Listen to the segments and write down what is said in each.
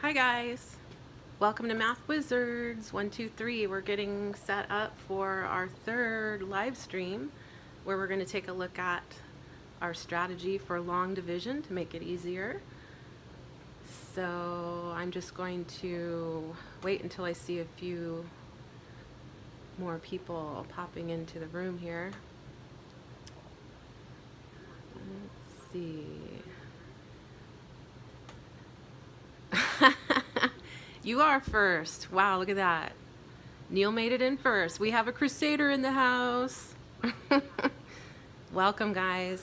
Hi guys, welcome to Math Wizards 123. We're getting set up for our third live stream where we're going to take a look at our strategy for long division to make it easier. So I'm just going to wait until I see a few more people popping into the room here. Let's see. You are first. Wow, look at that. Neil made it in first. We have a crusader in the house. Welcome, guys.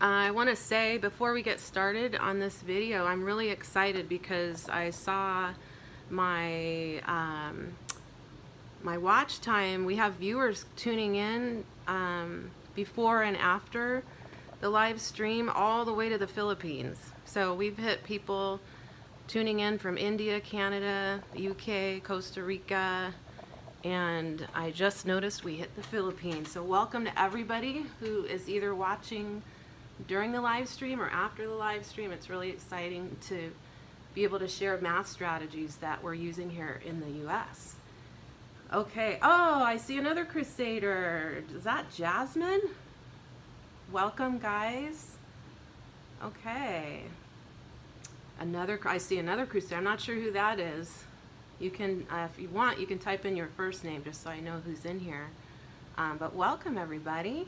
I want to say before we get started on this video, I'm really excited because I saw my my watch time. We have viewers tuning in before and after the live stream all the way to the Philippines. So we've hit people tuning in from India, Canada, UK, Costa Rica, and I just noticed we hit the Philippines. So welcome to everybody who is either watching during the live stream or after the live stream. It's really exciting to be able to share math strategies that we're using here in the US. Okay, oh, I see another crusader. Is that Jasmine? Welcome, guys. Okay. I see another crusader. I'm not sure who that is. You can, if you want, you can type in your first name just so I know who's in here. But welcome, everybody.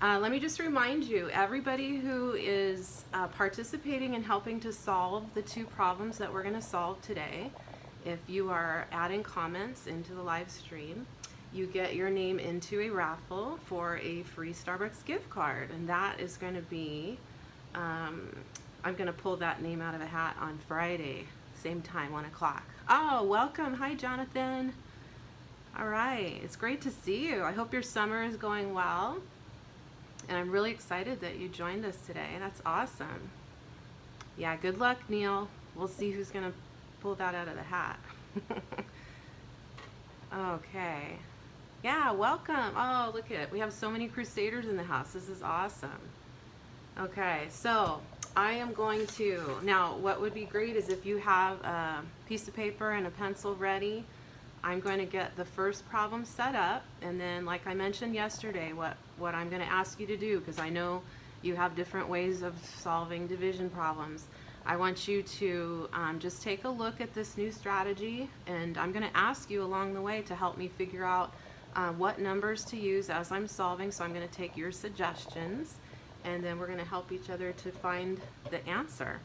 Let me just remind you, everybody who is participating and helping to solve the two problems that we're going to solve today, if you are adding comments into the live stream, you get your name into a raffle for a free Starbucks gift card. And that is going to be, I'm going to pull that name out of a hat on Friday, same time, 1 o'clock. Oh, welcome. Hi, Jonathan. All right. It's great to see you. I hope your summer is going well. And I'm really excited that you joined us today. That's awesome. Yeah, good luck, Neil. We'll see who's going to pull that out of the hat. Okay. Yeah, welcome. Oh, look at it. We have so many crusaders in the house. This is awesome. Okay, so I am going to, now what would be great is if you have a piece of paper and a pencil ready. I'm going to get the first problem set up, and then like I mentioned yesterday, what I'm going to ask you to do, because I know you have different ways of solving division problems. I want you to just take a look at this new strategy, and I'm going to ask you along the way to help me figure out what numbers to use as I'm solving. So I'm going to take your suggestions, and then we're going to help each other to find the answer.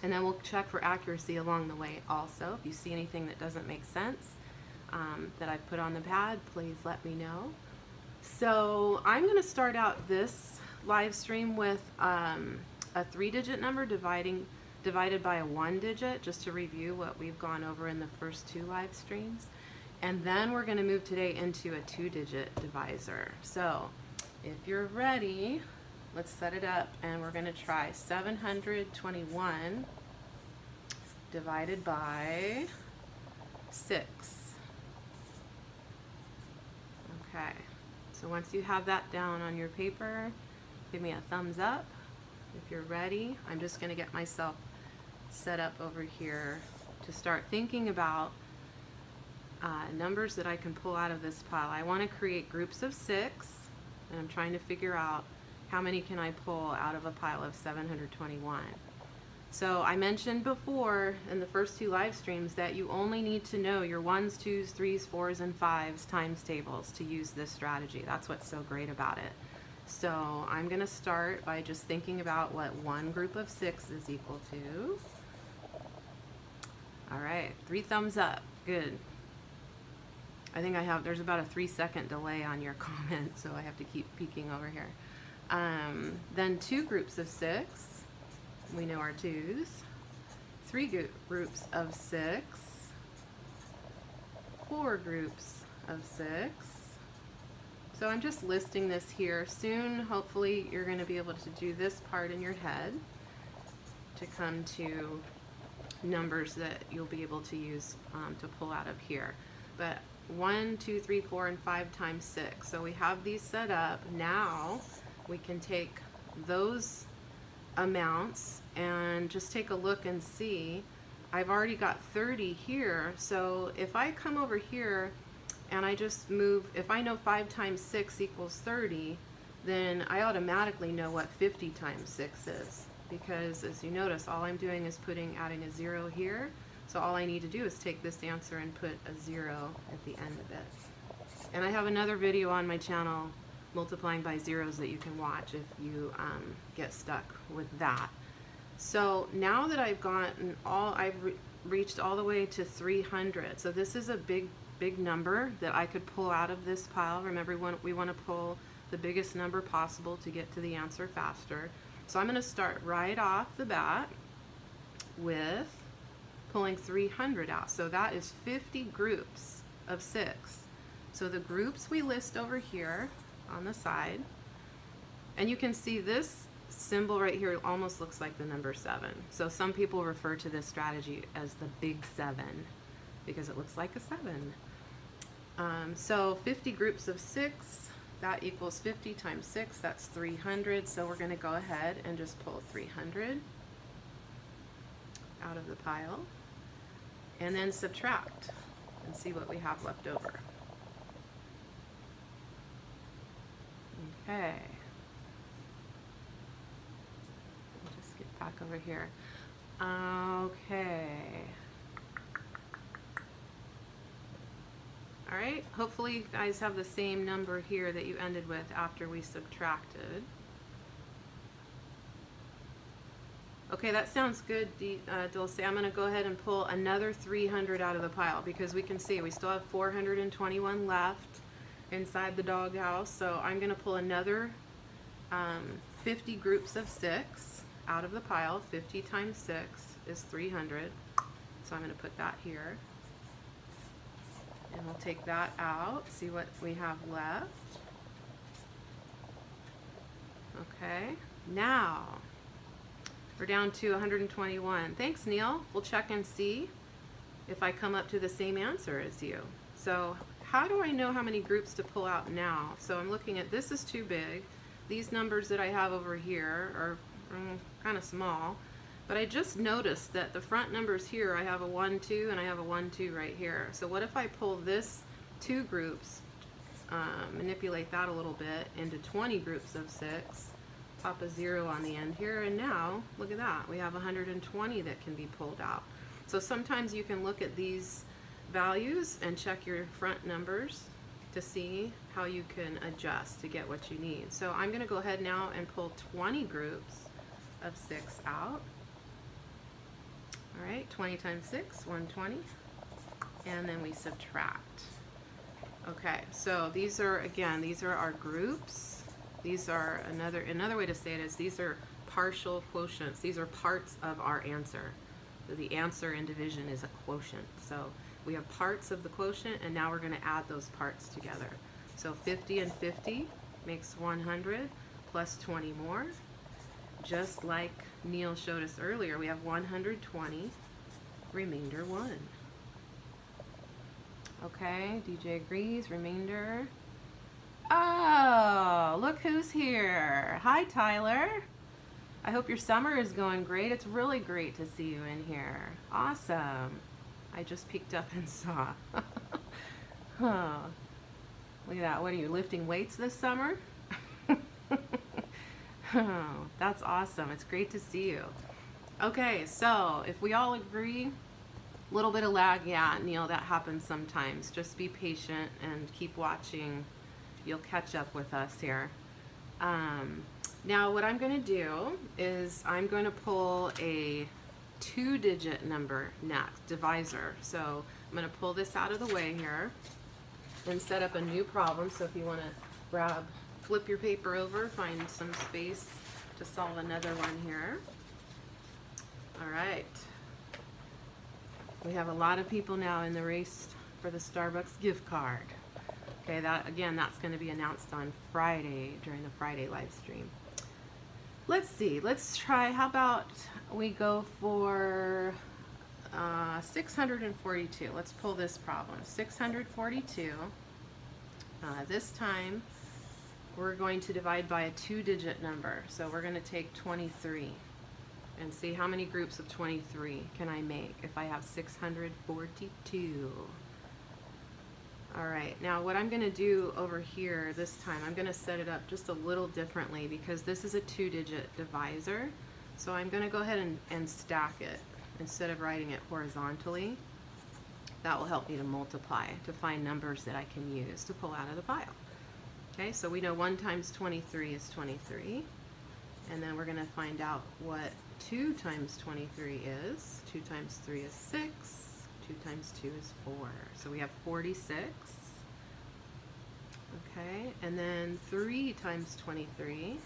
And then we'll check for accuracy along the way also. If you see anything that doesn't make sense that I've put on the pad, please let me know. So I'm going to start out this live stream with a 3-digit number divided by a 1-digit, just to review what we've gone over in the first 2 live streams. And then we're going to move today into a 2-digit divisor. So if you're ready, let's set it up, and we're going to try 721 divided by 6. Okay, so once you have that down on your paper, give me a thumbs up if you're ready. I'm just going to get myself set up over here to start thinking about numbers that I can pull out of this pile. I want to create groups of 6, and I'm trying to figure out how many can I pull out of a pile of 721. So I mentioned before in the first 2 live streams that you only need to know your 1s, 2s, 3s, 4s, and 5s times tables to use this strategy. That's what's so great about it. So I'm going to start by just thinking about what one group of 6 is equal to. All right, 3 thumbs up. Good. I think there's about a 3-second delay on your comment, so I have to keep peeking over here. Then 2 groups of 6. We know our 2s. 3 groups of 6. 4 groups of 6. So I'm just listing this here. Soon, hopefully, you're going to be able to do this part in your head to come to numbers that you'll be able to use to pull out of here. But 1, 2, 3, 4, and 5 times 6. So we have these set up. Now we can take those amounts and just take a look and see. I've already got 30 here, so if I come over here and I just move, if I know 5 times 6 equals 30, then I automatically know what 50 times 6 is, because as you notice, all I'm doing is adding a 0 here. So all I need to do is take this answer and put a 0 at the end of it. And I have another video on my channel, multiplying by zeros, that you can watch if you get stuck with that. So now that I've gotten reached all the way to 300. So this is a big number that I could pull out of this pile. Remember, we want to pull the biggest number possible to get to the answer faster. So I'm going to start right off the bat with pulling 300 out. So that is 50 groups of 6. So the groups we list over here on the side, and you can see this symbol right here almost looks like the number 7. So some people refer to this strategy as the big 7 because it looks like a 7. So 50 groups of 6, that equals 50 times 6, that's 300. So we're going to go ahead and just pull 300 out of the pile and then subtract and see what we have left over. Okay. Just get back over here. Okay. All right. Hopefully you guys have the same number here that you ended with after we subtracted. Okay, that sounds good, Dulce. I'm going to go ahead and pull another 300 out of the pile because we can see we still have 421 left inside the doghouse. So I'm going to pull another 50 groups of 6 out of the pile. 50 times 6 is 300. So I'm going to put that here. And we'll take that out, see what we have left. Okay, now we're down to 121. Thanks, Neil. We'll check and see if I come up to the same answer as you. So how do I know how many groups to pull out now? So I'm looking at, this is too big. These numbers that I have over here are kind of small. But I just noticed that the front numbers here, I have a 1, 2, and I have a 1, 2 right here. So what if I pull this 2 groups, manipulate that a little bit into 20 groups of 6, pop a 0 on the end here, and now, look at that, we have 120 that can be pulled out. So sometimes you can look at these values and check your front numbers to see how you can adjust to get what you need. So I'm going to go ahead now and pull 20 groups of 6 out. All right, 20 times 6, 120, and then we subtract. Okay, so these are, again, these are our groups. These are another way to say it is these are partial quotients. These are parts of our answer. So the answer in division is a quotient. So we have parts of the quotient, and now we're going to add those parts together. So 50 and 50 makes 100 plus 20 more. Just like Neil showed us earlier, we have 120, remainder 1. Okay, DJ agrees, remainder. Oh, look who's here. Hi, Tyler. I hope your summer is going great. It's really great to see you in here. Awesome. I just peeked up and saw. Huh. Look at that. What are you, lifting weights this summer? Oh, that's awesome. It's great to see you. Okay, so if we all agree, a little bit of lag, yeah, Neil, that happens sometimes. Just be patient and keep watching. You'll catch up with us here. Now what I'm going to do is I'm going to pull a 2-digit number next, divisor. So I'm going to pull this out of the way here and set up a new problem. So if you want to flip your paper over, find some space to solve another one here. All right. We have a lot of people now in the race for the Starbucks gift card. Okay, that again, that's going to be announced on Friday during the Friday live stream. Let's see. Let's try. How about we go for 642? Let's pull this problem. 642. This time we're going to divide by a 2-digit number. So we're going to take 23. and see how many groups of 23 can I make if I have 642. All right, now what I'm going to do over here this time, I'm going to set it up just a little differently because this is a 2-digit divisor. So I'm going to go ahead and stack it instead of writing it horizontally. That will help me to multiply, to find numbers that I can use to pull out of the pile. Okay, so we know 1 times 23 is 23. And then we're going to find out what 2 times 23 is. 2 times 3 is 6. 2 times 2 is 4. So we have 46. Okay, and then 3 times 23.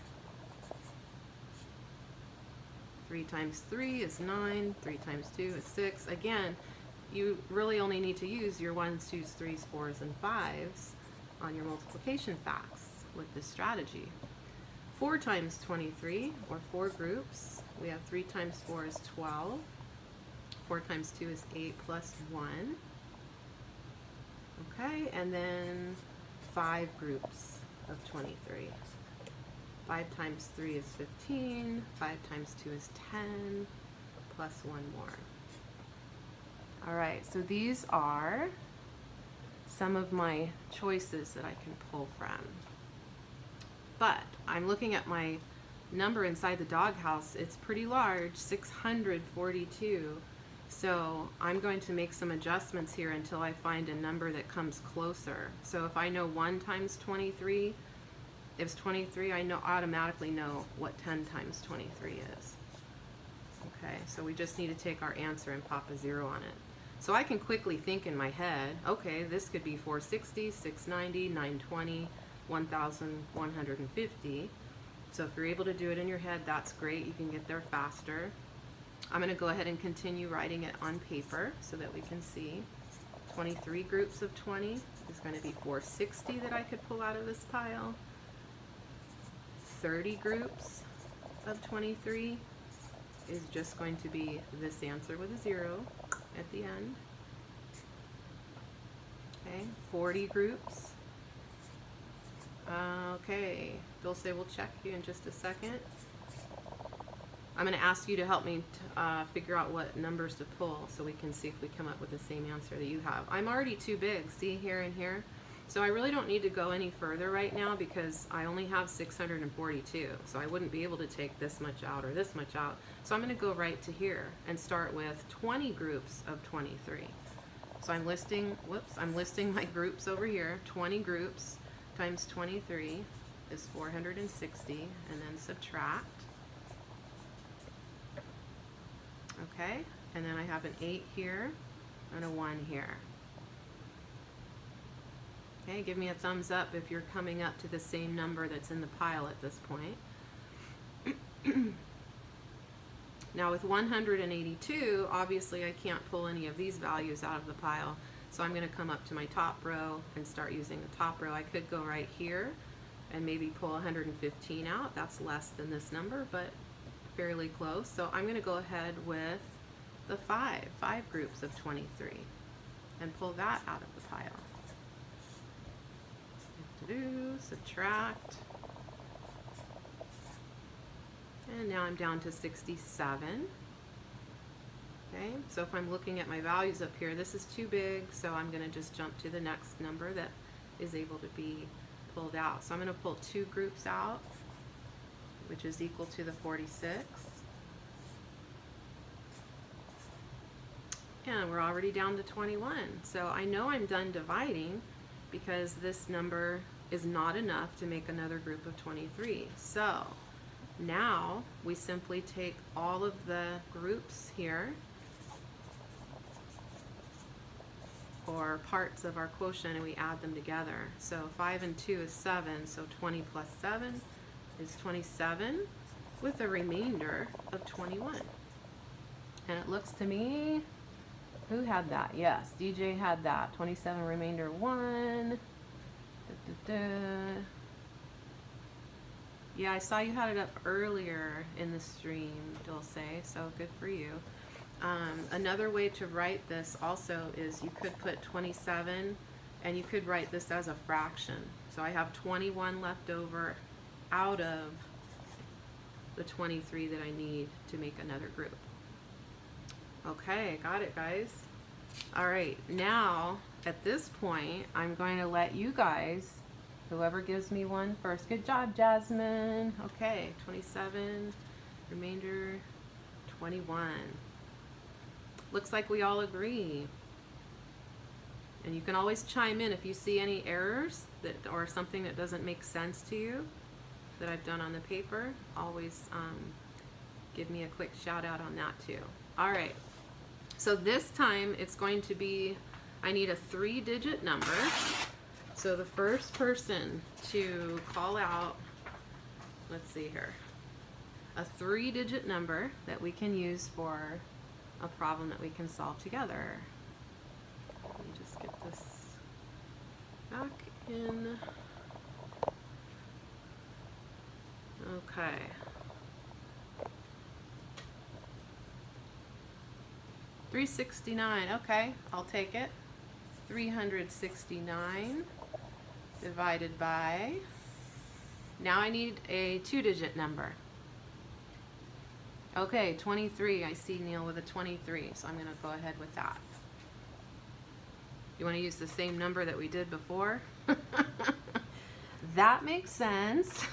3 times 3 is 9. 3 times 2 is 6. Again, you really only need to use your 1s, 2s, 3s, 4s, and 5s on your multiplication facts with this strategy. 4 times 23, or 4 groups. We have 3 times 4 is 12. 4 times 2 is 8 plus 1. Okay, and then 5 groups of 23. 5 times 3 is 15. 5 times 2 is 10, plus 1 more. All right, so these are some of my choices that I can pull from. But I'm looking at my number inside the doghouse. It's pretty large, 642. So I'm going to make some adjustments here until I find a number that comes closer. So if I know 1 times 23 is 23, I automatically know what 10 times 23 is. Okay, so we just need to take our answer and pop a 0 on it. So I can quickly think in my head, okay, this could be 460, 690, 920, 1,150. So if you're able to do it in your head, that's great. You can get there faster. I'm going to go ahead and continue writing it on paper so that we can see. 23 groups of 20 is going to be 460 that I could pull out of this pile. 30 groups of 23 is just going to be this answer with a 0 at the end. Okay, 40 groups. Okay, Dulce will check you in just a second. I'm going to ask you to help me figure out what numbers to pull so we can see if we come up with the same answer that you have. I'm already too big, see here and here? So I really don't need to go any further right now because I only have 642. So I wouldn't be able to take this much out or this much out. So I'm going to go right to here and start with 20 groups of 23. So I'm listing my groups over here. 20 groups times 23 is 460, and then subtract. Okay, and then I have an 8 here and a 1 here. Okay, give me a thumbs up if you're coming up to the same number that's in the pile at this point. Now with 182, obviously I can't pull any of these values out of the pile, so I'm going to come up to my top row and start using the top row. I could go right here and maybe pull 115 out. That's less than this number, but fairly close. So I'm going to go ahead with the 5 groups of 23 and pull that out of the pile. Subtract, and now I'm down to 67. Okay, so if I'm looking at my values up here, this is too big, so I'm going to just jump to the next number that is able to be pulled out. So I'm going to pull 2 groups out, which is equal to the 46. And we're already down to 21. So I know I'm done dividing because this number is not enough to make another group of 23. So now we simply take all of the groups here, or parts of our quotient, and we add them together. So 5 and 2 is 7, so 20 plus 7 is 27, with a remainder of 21. And it looks to me, who had that? Yes, DJ had that. 27 remainder 1. Yeah, I saw you had it up earlier in the stream, Dulce, so good for you. Another way to write this also is you could put 27 and you could write this as a fraction. So I have 21 left over out of the 23 that I need to make another group. Okay, got it, guys. All right, now at this point, I'm going to let you guys, whoever gives me one first. Good job, Jasmine. Okay, 27, remainder 21. Looks like we all agree. And you can always chime in if you see any errors that or something that doesn't make sense to you that I've done on the paper. Always give me a quick shout out on that too. All right, so this time it's going to be, I need a 3-digit number. So the first person to call out, let's see here, a 3-digit number that we can use for a problem that we can solve together. Let me just get this back in. Okay. $369. Okay, I'll take it. 369 divided by, now I need a 2-digit number. Okay, 23. I see Neil with a 23, so I'm going to go ahead with that. You want to use the same number that we did before? That makes sense.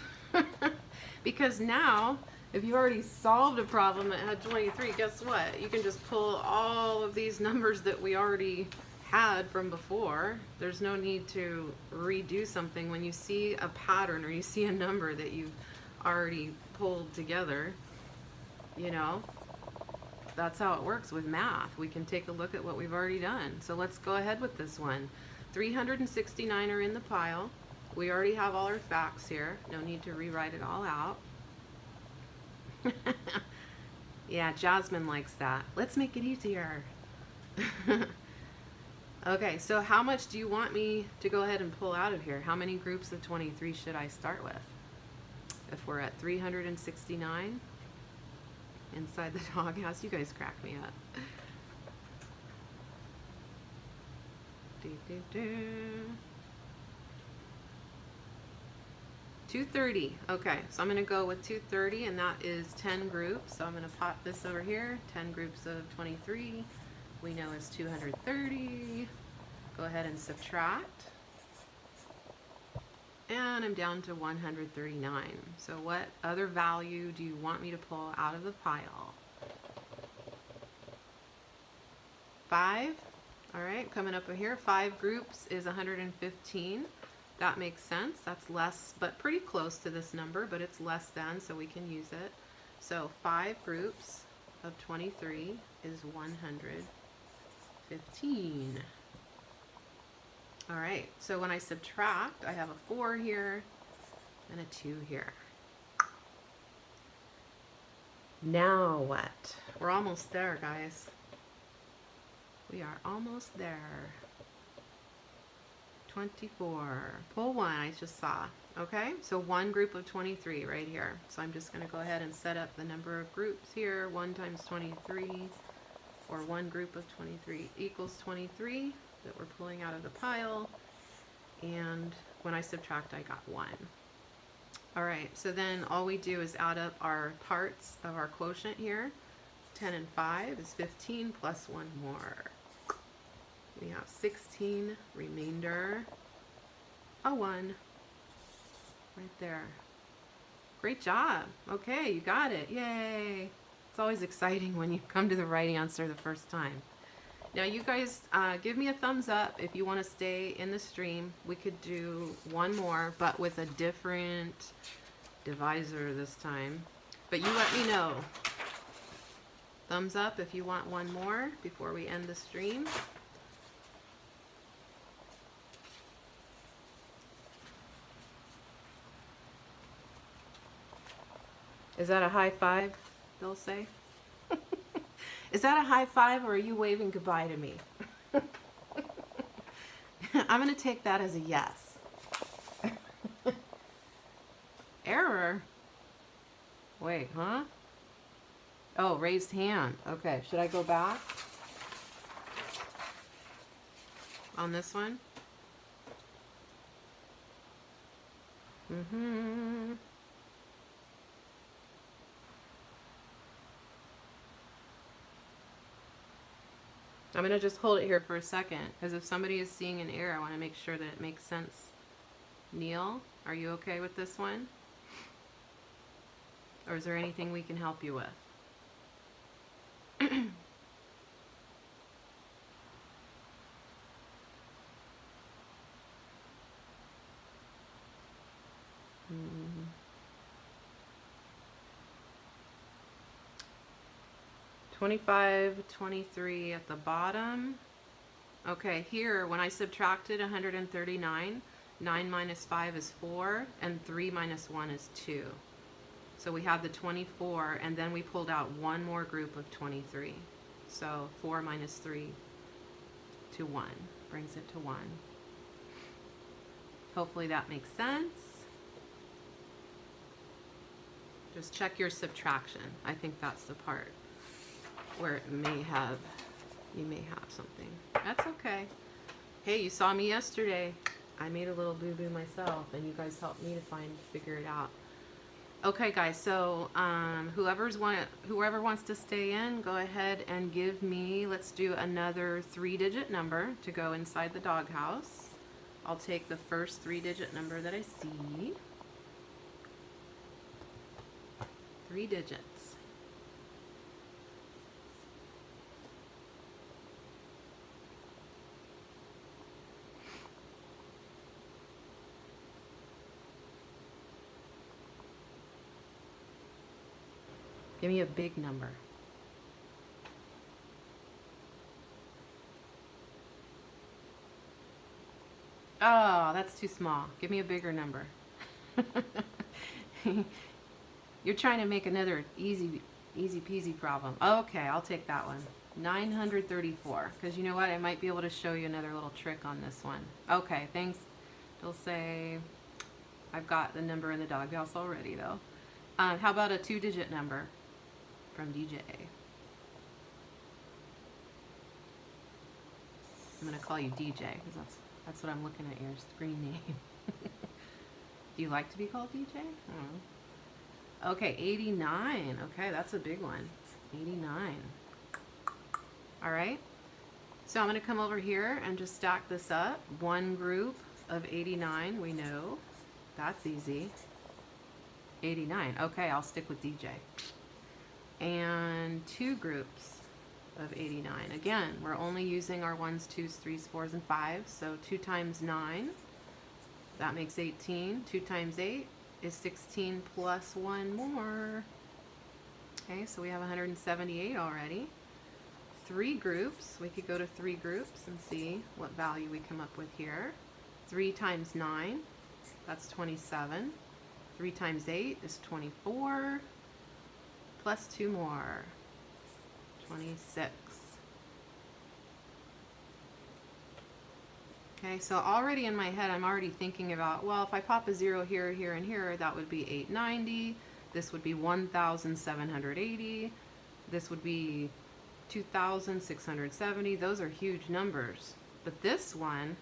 Because now, if you already solved a problem that had 23, guess what? You can just pull all of these numbers that we already had from before. There's no need to redo something. When you see a pattern or you see a number that you've already pulled together, you know, that's how it works with math. We can take a look at what we've already done. So let's go ahead with this one. 369 are in the pile. We already have all our facts here. No need to rewrite it all out. Yeah, Jasmine likes that. Let's make it easier. Okay, so how much do you want me to go ahead and pull out of here? How many groups of 23 should I start with? If we're at 369 inside the doghouse, you guys crack me up. 230. Okay, so I'm going to go with 230, and that is 10 groups. So I'm going to pop this over here. 10 groups of 23 we know is 230. Go ahead and subtract. And I'm down to 139. So what other value do you want me to pull out of the pile? 5. All right, coming up here, 5 groups is 115. That makes sense. That's less, but pretty close to this number, but it's less than, so we can use it. So 5 groups of 23 is 115. All right, so when I subtract, I have a 4 here and a 2 here. Now what? We're almost there, guys. We are almost there. 24. Pull 1, I just saw. Okay, so 1 group of 23 right here. So I'm just going to go ahead and set up the number of groups here. 1 times 23, or 1 group of 23 equals 23 that we're pulling out of the pile. And when I subtract, I got 1. All right, so then all we do is add up our parts of our quotient here. 10 and 5 is 15 plus 1 more. We have 16, remainder, a 1, right there. Great job. Okay, you got it. Yay. It's always exciting when you come to the right answer the first time. Now you guys give me a thumbs up if you want to stay in the stream. We could do one more, but with a different divisor this time. But you let me know. Thumbs up if you want one more before we end the stream. Is that a high five, they'll say? Is that a high five, or are you waving goodbye to me? I'm going to take that as a yes. Error? Wait, huh? Oh, raised hand. Okay, should I go back on this one? I'm going to just hold it here for a second, because if somebody is seeing an error, I want to make sure that it makes sense. Neil, are you okay with this one? Or is there anything we can help you with? Mm. 25, 23 at the bottom. Okay, here, when I subtracted 139, 9 minus 5 is 4, and 3 minus 1 is 2. So we have the 24, and then we pulled out one more group of 23. So 4 minus 3 to 1 brings it to 1. Hopefully that makes sense. Just check your subtraction. I think that's the part where it may have, you may have something. That's okay. Hey, you saw me yesterday. I made a little boo-boo myself, and you guys helped me to figure it out. Okay, guys, so whoever wants to stay in, go ahead and give me, let's do another 3-digit number to go inside the doghouse. I'll take the first 3-digit number that I see. 3 digits. Give me a big number. Oh, that's too small. Give me a bigger number. You're trying to make another easy peasy problem. Okay, I'll take that one. 934. Because you know what? I might be able to show you another little trick on this one. Okay, thanks. It'll say I've got the number in the doghouse already, though. How about a 2-digit number from DJ? I'm going to call you DJ because that's what I'm looking at your screen name. Do you like to be called DJ? Okay, 89. Okay, that's a big one. 89. All right. So I'm going to come over here and just stack this up. One group of 89, we know. That's easy. 89. Okay, I'll stick with DJ. And 2 groups of 89. Again, we're only using our 1s, 2s, 3s, 4s, and 5s. So 2 times 9, that makes 18. 2 times 8 is 16 plus 1 more. Okay, so we have 178 already. 3 groups. We could go to 3 groups and see what value we come up with here. 3 times 9, that's 27. 3 times 8 is 24. Plus 2 more. 26. Okay, so already in my head, I'm already thinking about, well, if I pop a 0 here, here, and here, that would be 890. This would be 1,780. This would be 2,670. Those are huge numbers. But this one,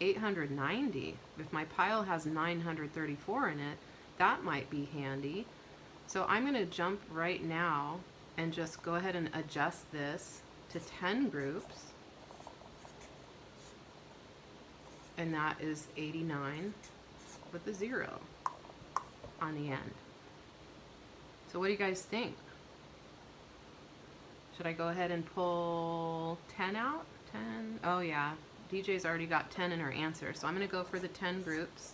890. If my pile has 934 in it, that might be handy. So I'm going to jump right now and just go ahead and adjust this to 10 groups. And that is 89 with the 0 on the end. So what do you guys think? Should I go ahead and pull 10 out? 10? Oh yeah, DJ's already got 10 in her answer. So I'm going to go for the 10 groups,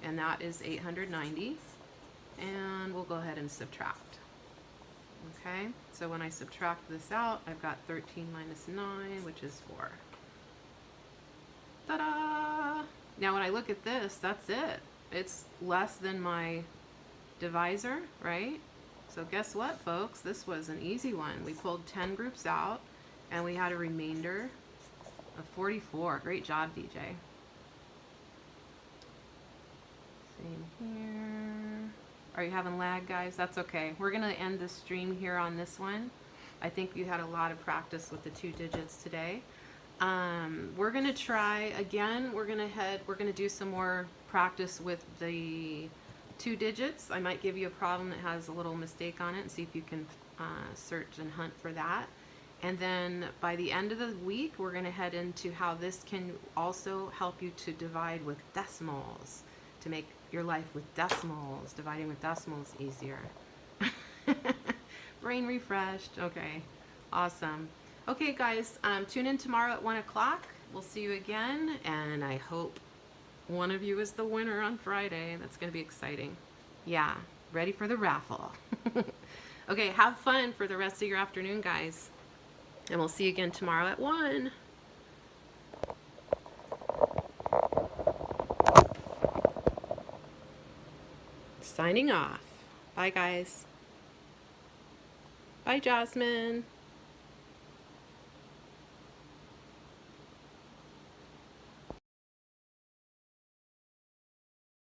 and that is 890. And we'll go ahead and subtract. Okay, so when I subtract this out, I've got 13 minus 9, which is 4. Ta-da! Now when I look at this, that's it. It's less than my divisor, right? So guess what, folks? This was an easy one. We pulled 10 groups out, and we had a remainder of 44. Great job, DJ. Same here. Are you having lag, guys? That's okay. We're going to end the stream here on this one. I think you had a lot of practice with the 2 digits today. We're going to try again. We're going to do some more practice with the 2 digits. I might give you a problem that has a little mistake on it and see if you can search and hunt for that. And then by the end of the week, we're going to head into how this can also help you to divide with decimals, to make your life with decimals, dividing with decimals easier. Brain refreshed. Okay, awesome. Okay, guys, tune in tomorrow at 1 o'clock. We'll see you again, and I hope one of you is the winner on Friday. That's going to be exciting. Yeah, ready for the raffle. Okay, have fun for the rest of your afternoon, guys. And we'll see you again tomorrow at 1. Signing off. Bye, guys. Bye, Jasmine.